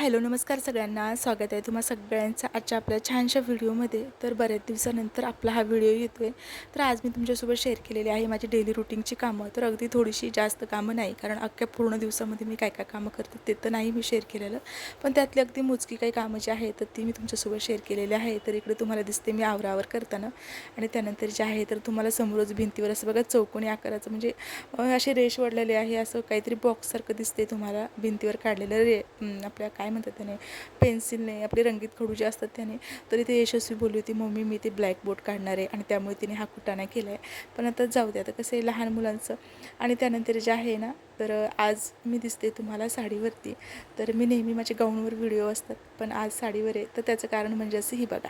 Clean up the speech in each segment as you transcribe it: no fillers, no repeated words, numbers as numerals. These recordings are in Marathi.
हॅलो नमस्कार सगळ्यांना, स्वागत आहे तुम्हा सगळ्यांचं आजच्या आपल्या छानशा व्हिडिओमध्ये। तर बऱ्याच दिवसानंतर आपला हा व्हिडिओ येतोय। तर आज मी तुमच्यासोबत शेअर केलेली आहे माझी डेली रुटीनची कामं। तर अगदी थोडीशी जास्त कामं नाही, कारण अख्ख्या पूर्ण दिवसामध्ये मी काय काय कामं करते ते तर नाही मी शेअर केलेलं, पण त्यातली अगदी मोजकी काही कामं जी आहेत तर ती मी तुमच्यासोबत शेअर केलेली आहे। तर इकडे तुम्हाला दिसते मी आवरावर करताना, आणि त्यानंतर जे आहे तर तुम्हाला समोरच भिंतीवर असं बघा चौकोनी आकाराचं म्हणजे अशी रेष वळलेली आहे, असं काहीतरी बॉक्ससारखं दिसते तुम्हाला भिंतीवर काढलेलं आपल्या काय म्हणतात त्याने, पेन्सिलने आपले रंगीत खडू जे असतात त्याने। तरी ते यशस्वी बोलली होती, मम्मी मी ते ब्लॅक बोर्ड काढणार आहे, आणि त्यामुळे तिने हा कुटाणा केला आहे। पण आता जाऊ दे, आता कसं आहे लहान मुलांचं। आणि त्यानंतर जे आहे ना, तर आज मी दिसते तुम्हाला साडीवरती। तर मी नेहमी माझे गाऊनवर व्हिडिओ असतात, पण आज साडीवर आहे। तर त्याचं कारण म्हणजे असं, ही बघा,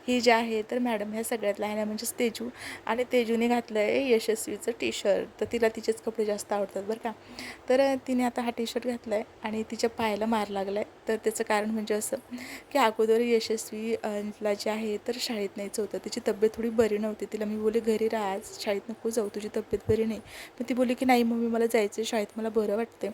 ही जी आहे तर मॅडम ह्या सगळ्यातला आहे ना, म्हणजेच तेजू, आणि तेजूने घातलं आहे यशस्वीचं टी शर्ट। तर तिला तिचेच कपडे जास्त आवडतात बरं का। तर तिने आता हा टी शर्ट घातला आहे आणि तिच्या पायाला मार लागला आहे। तर त्याचं कारण म्हणजे असं की अगोदर यशस्वी ला जे आहे तर शाळेत न्यायचं होतं, तिची तब्येत थोडी बरी नव्हती। तिला मी बोले घरी राहा, आज शाळेत नको जाऊ, तुझी तब्येत बरी नाही। पण ती बोलली की नाही मम्मी मला जायचं आहे शाळेत, मला बरं वाटते।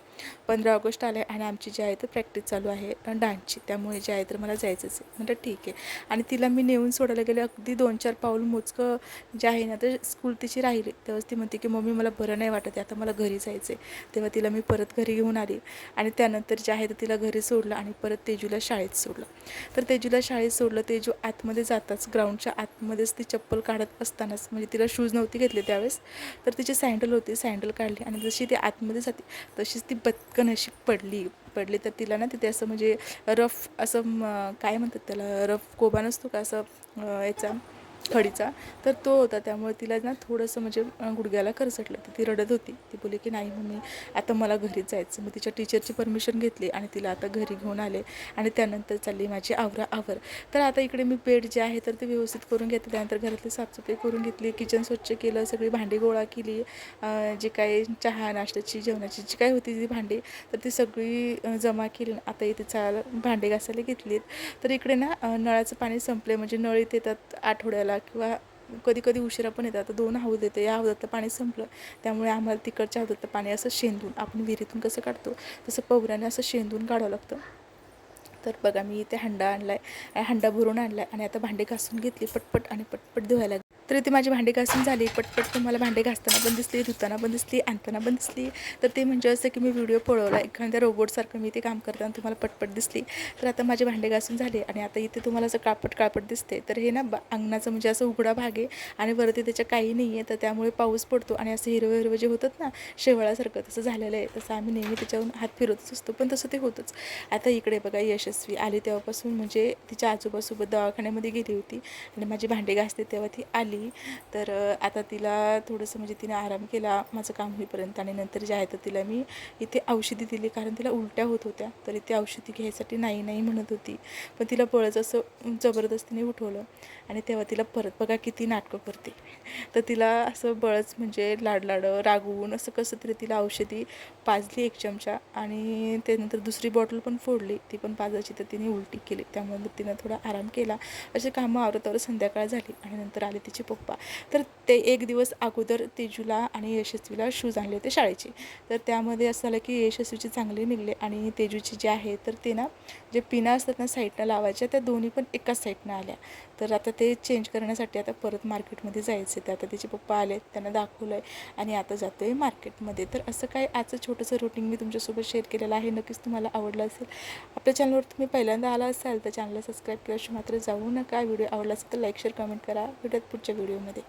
15 ऑगस्ट आलं आहे आणि आमची जी आहे तर प्रॅक्टिस चालू आहे डान्सची, त्यामुळे जे आहे तर मला जायचंच आहे। म्हटलं ठीक आहे। आणि तिला मी नेऊन सोडायला गेले, अगदी 2-4 पाऊल मोजकं जे आहे ना तर स्कूल तिची राहिली। तेव्हाच ती म्हणते की मम्मी मला बरं नाही वाटत आहे, आता मला घरी जायचं आहे। तेव्हा तिला मी परत घरी घेऊन आली, आणि त्यानंतर जे आहे तर तिला घरी सोडलं आणि परत तेजूला शाळेत सोडलं। तर तेजूला शाळेत सोडलं, तेजू आतमध्ये जाताच ग्राउंडच्या आतमध्येच ती चप्पल काढत असतानाच, म्हणजे तिला शूज नव्हती घेतले त्यावेळेस, तर तिची सँडल होती, सँडल काढली आणि जशी ती आतमध्ये जाते तशीच ती पटकन अशी पडली तर तिला ना तिथे असं म्हणजे रफ असं काय म्हणतात त्याला, रफ कोबा नसतो का असं याचा खडीचा, तर तो होता। त्यामुळे तिला ना थोडंसं म्हणजे गुडघ्याला खरचटलं, तर ती रडत होती। ती बोलली की नाही मम्मी आता मला घरीच जायचं। मग तिच्या टीचरची परमिशन घेतली आणि तिला आता घरी घेऊन आले, आणि त्यानंतर चालली माझी आवर। तर आता इकडे मी बेड जे आहे तर ते व्यवस्थित करून घेतले, त्यानंतर घरातली साफसफाई करून घेतली, किचन स्वच्छ केलं, सगळी भांडी गोळा केली, जे काही चहा नाश्त्याची जेवणाची जी काही होती ती भांडी तर ती सगळी जमा केली। आता इथे चाल भांडे घासायला घेतलीत। तर इकडे ना नळाचं पाणी संपले, म्हणजे नळ इथे येतात आठवड्याला किंवा कधी कधी उशिरा पण येतात। आता 2 हौद येते, या हौदातलं पाणी संपलं, त्यामुळे आम्हाला तिकडच्या हौदातलं पाणी असं शेंदून, आपण विहिरीतून कसं काढतो तसं पवऱ्याने असं शेंदून काढावं लागतं। तर बघा मी इथे हंडा आणला आहे, हंडा भरून आणला आहे, आणि आता भांडे घासून घेतली पटपट आणि पटपट धुवायला। तर इथे माझी भांडे घासून झाली पटपट, तुम्हाला भांडे घासताना पण दिसली, धुताना पण दिसली, आणताना पण दिसली। तर ते म्हणजे असं की मी व्हिडिओ पळवला एखाद्या रोबोटसारखं, मी ते काम करताना तुम्हाला पटपट दिसली। तर आता माझे भांडे घासून झाले, आणि आता इथे तुम्हाला असं काळपट दिसते, तर हे ना अंगणाचं म्हणजे असं उघडा भाग आहे, आणि वरती त्याच्या काही नाही आहे, तर त्यामुळे पाऊस पडतो आणि असं हिरवं जे होतात ना शेवाळासारखं तसं झालेलं आहे। तसं आम्ही नेहमी त्याच्यावरून हात फिरवतच असतो, पण तसं ते होतंच। आता इकडे बघा यशस्वी आली तेव्हापासून, म्हणजे तिच्या आजोबासोबत दवाखान्यामध्ये गेली होती, आणि माझी भांडे घासते तेव्हा ती आली। तर आता तिला थोडंसं म्हणजे तिने आराम केला माझं काम होईपर्यंत, आणि नंतर जे आहे तर तिला मी इथे औषधी दिली, कारण तिला उलट्या होत होत्या। तर इथे औषधी घ्यायसाठी नाही म्हणत होती, पण तिला बळच असं जबरदस्तीने उठवलं, आणि तेव्हा तिला परत बघा किती नाटकं करते। तर तिला असं बळच म्हणजे लाड रागवून असं कसं तरी तिला औषधी पाजली 1 चमचा, आणि त्यानंतर दुसरी बॉटल पण फोडली, ती पण पाजायची, तर तिने उलटी केली। त्यामुळे मग तिनं थोडा आराम केला। असे कामं आवरतावर संध्याकाळ झाली, आणि नंतर आले तिचे पप्पा। तर ते 1 दिवस अगोदर तेजूला आणि यशस्वीला शूज आणले होते शाळेचे। तर त्यामध्ये असं झालं की यशस्वीचे चांगले निघले, आणि तेजूची जे आहे तर ते ना जे पिना असतात ना साईडनं लावायच्या, त्या दोन्ही पण एकाच साईडनं आल्या। तर आता ते चेंज करण्यासाठी आता परत मार्केटमध्ये जायचं आहे। तर आता तिचे पप्पा आले, त्यांना दाखवलं आहे, आणि आता जातो आहे मार्केटमध्ये। तर असं काय आजचं छोटंसं रुटीन मी तुमच्यासोबत शेअर केलेलं आहे, नक्कीच तुम्हाला आवडलं असेल। आपल्या चॅनलवर तुम्ही पहिल्यांदा आला असाल तर चॅनलला सबस्क्राईब केल्याशिवाय मात्र जाऊ नका। व्हिडिओ आवडला असेल तर लाईक शेअर कमेंट करा। भेटूयात पुढच्या व्हिडिओमध्ये।